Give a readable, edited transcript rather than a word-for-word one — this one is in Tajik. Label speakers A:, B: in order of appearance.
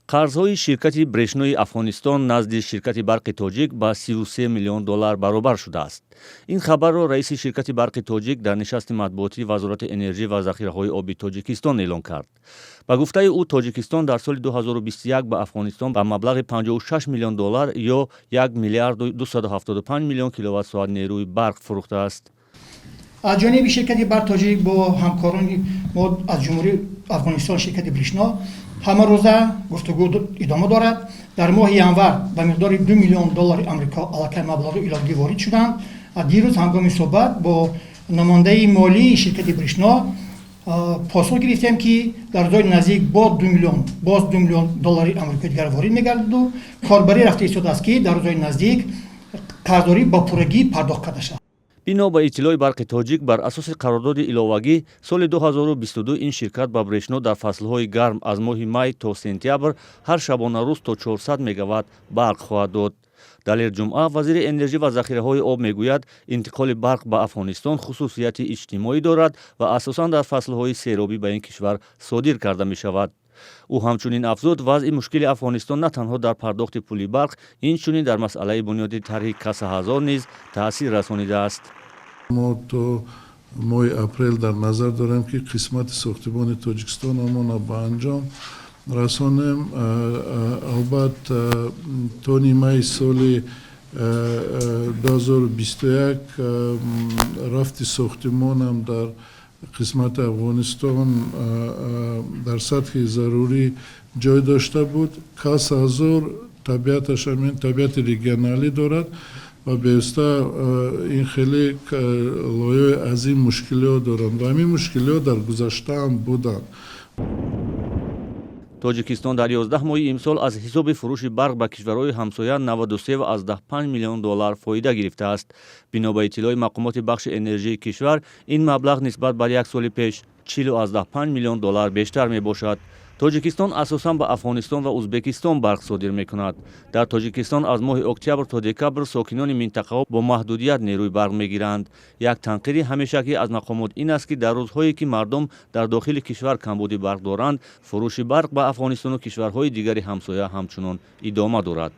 A: қарзҳои ширкати брешнои Афғонистон назди ширкати барқи Тоҷик ба $33 миллион баробар шудааст. Ин хабарро раиси ширкати барқи Тоҷик дар нишасти матбуотии Вазорати энержӣ ва захираҳои оби Тоҷикистон эълон кард. Ба гуфтаи ӯ, Тоҷикистон дар соли 2021 ба Афғонистон ба маблағи $56 миллион ё $1 миллиард 275 миллион киловаттсоат нерӯи барқ фурӯхтааст.
B: از جانب شرکت برق تاجیک با همکاران ما از جمهوری افغانستان شرکت بریشنا همه روزه گفتگو ادامه دارد. در ماه ینور به مقدار $2 میلیون آمریکا علاقه مبلغ ایرانی وارد شدند. دیروز هنگام صحبت با نماینده مالی شرکت بریشنا پاسخ گرفتیم که در روزهای نزدیک با $2 میلیون آمریکا دیگر وارد می‌گردد و کاربری رفته ایستاده است که در روزهای نزدیک قرضداری با پورگی پرداخت کرده شود.
A: бино ба иттилои барқи Тоҷик, бар асоси қарордоди иловагӣ соли 2022 ин ширкат ба Брешно дар фаслҳои гарм аз моҳи май то сентябр ҳар шабонарӯз то 400 мегаватт барқ хоҳад дод. Далер ҷумъа вазири энержӣ ва захираҳои об мегӯяд, интиқоли барқ ба Афғонистон хусусияти иҷтимоӣ дорад ва асосан дар фаслҳои серобӣ ба ин кишвар содир карда мешавад. ӯ ҳамчунин афзуд, вазъи мушкили Афғонистон на танҳо дар пардохти пули барқ, инчунин дар масъалаи бунёди тарҳи Каса-ҳазор низ таъсир расонидааст.
C: ما تو ماه اپریل در نظر داریم که قسمت ساختمان تاجیکستان ما به انجام رسانیم. البته تا نیمه سال 2021 رفت ساختمان هم در قسمت افغانستان در سطح ضروری جای داشته بود. کاس-ҳазор طبیعتش همین طبیعت ریگیونالی دارد و بیشتر این خیلی لایه‌های عظیم مشکلات دارند و همین مشکلات در گذشته هم بودند.
A: Тоҷикистон дар 11 моҳи имсол аз ҳисоби фурӯши барқ ба кишварҳои ҳамсоя $93.5 миллион фоида гирифтааст. Бино ба иттилои мақомоти бахши энержии кишвар, ин маблағ нисбат ба як соли пеш $40.5 миллион бештар мебошад. Тоҷикистон асосан ба Афғонистон ва Узбекистон барқ содир мекунад. Дар Тоҷикистон аз моҳи октябр то декабр сокинони минтақаҳо бо маҳдудият нерӯи барқ мегиранд. Як танқиди ҳамешагӣ аз мақомот ин аст ки дар рӯзҳое ки мардум дар дохили кишвар камбуди барқ доранд, фурӯши барқ ба Афғонистону кишварҳои дигари ҳамсоя ҳамчунон идома дорад.